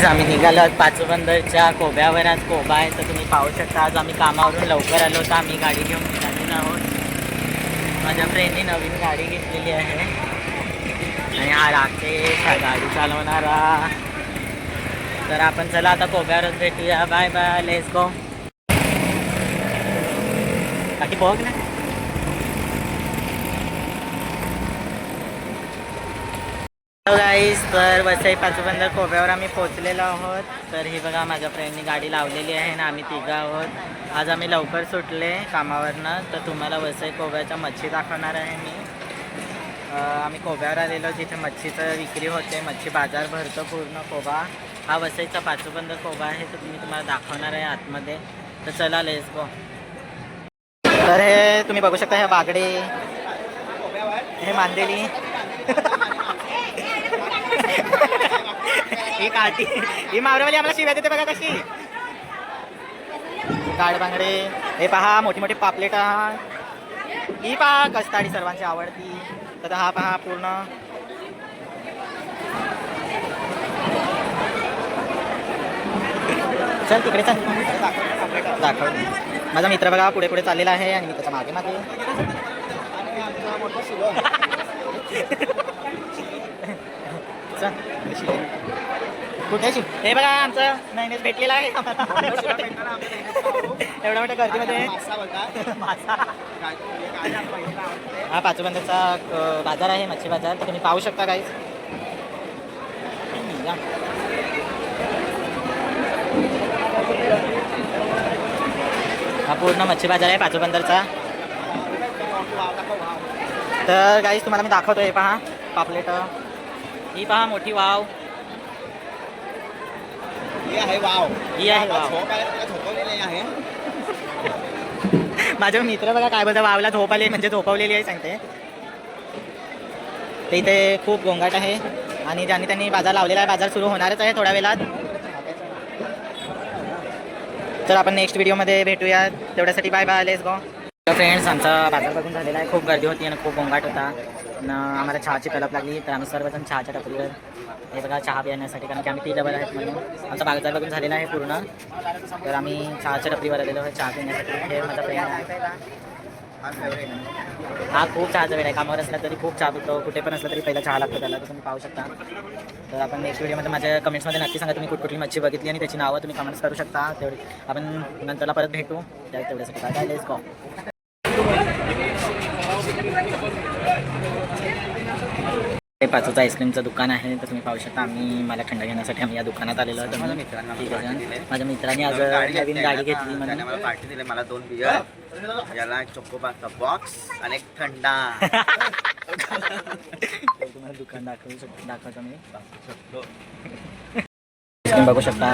आम्ही निघालो आहोत पाचूबंदरच्या कोब्यावर. आज कोबा आहे तर तुम्ही पाहू शकता. आज आम्ही कामावरून लवकर आलो तर आम्ही गाडी घेऊन निघालेलो आहोत. माझ्या फ्रेंडने नवीन गाडी घेतलेली आहे आणि हा राकेश हा गाडी चालवणारा. तर आपण चला आता कोब्यावरच भेटूया. Bye bye, let's go. बाकी बघ ना. हॅलो गाईस, तर वसई पाचूबंदर कोब्यावर आम्ही पोहोचलेलो आहोत. तर ही बघा माझ्या फ्रेंडनी गाडी लावलेली आहे ना आम्ही तिघं आहोत. आज आम्ही लवकर सुटले कामावरनं तर तुम्हाला वसई कोब्याच्या मच्छी दाखवणार आहे मी. आम्ही कोब्यावर आलेलो जिथे मच्छीचं विक्री होते. मच्छी बाजार भरतो पूर्ण कोबा. हा वसईचा पाचूबंदर कोबा आहे तर तुम्ही तुम्हाला दाखवणार आहे आतमध्ये. तर चला लेट्स गो. तर हे तुम्ही बघू शकता हे बागडे, हे मांदेली, ही काठी, ही मावरवाली आम्हाला शिव्या देते बघा कशी. काळ बांगडे, हे पहा मोठी मोठी पापलेट. ही पहा कस्ताडी सर्वांची आवडती. तर हा पहा पूर्ण चल तिकडे चल दाखव. माझा मित्र बघा पुढे पुढे चाललेला आहे आणि मी त्याच्या मागे मागे. कुठे हे बघा आमचं नैनेश भेटलेला आहे एवढ्या मोठ्या गर्दीमध्ये. हा पाचूबंदरचा बाजार आहे, मच्छी बाजार. तर तुम्ही पाहू शकता गाईस. हा पूर्ण मच्छी बाजार आहे पाचूबंदरचा. तर गाईस तुम्हाला मी दाखवतो. हे पहा पापलेट, ही पहा मोठी वाव. ही आहे वाव. माझे मित्र बघा काय बोलता, वावला झोप आली म्हणजे झोपवलेली आहे सांगते. ते इथे खूप गोंगाट आहे आणि ज्यांनी त्यांनी बाजार लावलेला आहे. बाजार सुरू होणारच आहे थोड्या वेळात. तर आपण नेक्स्ट व्हिडिओमध्ये भेटूया. तेवढ्यासाठी bye bye, let's go. Friends, आमचा बाजार बघून झालेला आहे. खूप गर्दी होती आणि खूप गोंगाट होता. आम्हाला चहाची तलप लागली तर आम्ही सर्वजण चहाच्या टपरीवर हे बघा चहा पिण्यासाठी, कारण की आम्ही 3 डबल आहेत म्हणून. आमचा बाजार बघून झालेला आहे पूर्ण. तर आम्ही चहाच्या टपरीवर आलेलो आहे चहा पिण्यासाठी. हे माझा फ्रेंड आहे. हा खूप चहाचा वेळ आहे. कामावर असला तरी खूप चहा पितो. कुठे पण असलं तरी पहिला चहा लागतो त्याला. तर तुम्ही पाहू शकता. तर आपण नेक्स्ट व्हिडिओमध्ये माझ्या कमेंट्समध्ये नक्की सांगा तुम्ही कुठली मच्छी बघितली आणि त्याची नावं तुम्ही कमेंट्स करू शकता. तेवढी आपण नंतरला परत भेटू. तेवढ्यासाठी काय लेट्स गो. हे पाचूचं आईस्क्रीमचं दुकान आहे. तर तुम्ही पाहू शकता. मला थंड घेण्यासाठी आम्ही या दुकानात आलेलो आहोत. माझ्या मित्रांनी आज नवीन गाडी घेतली म्हणून मला पार्टी दिली. मला 2 बियर, याला चोकोबारचा बॉक्स आणि एक थंडा. तुम्हाला दुकान दाखवतो मी. बघू शकता.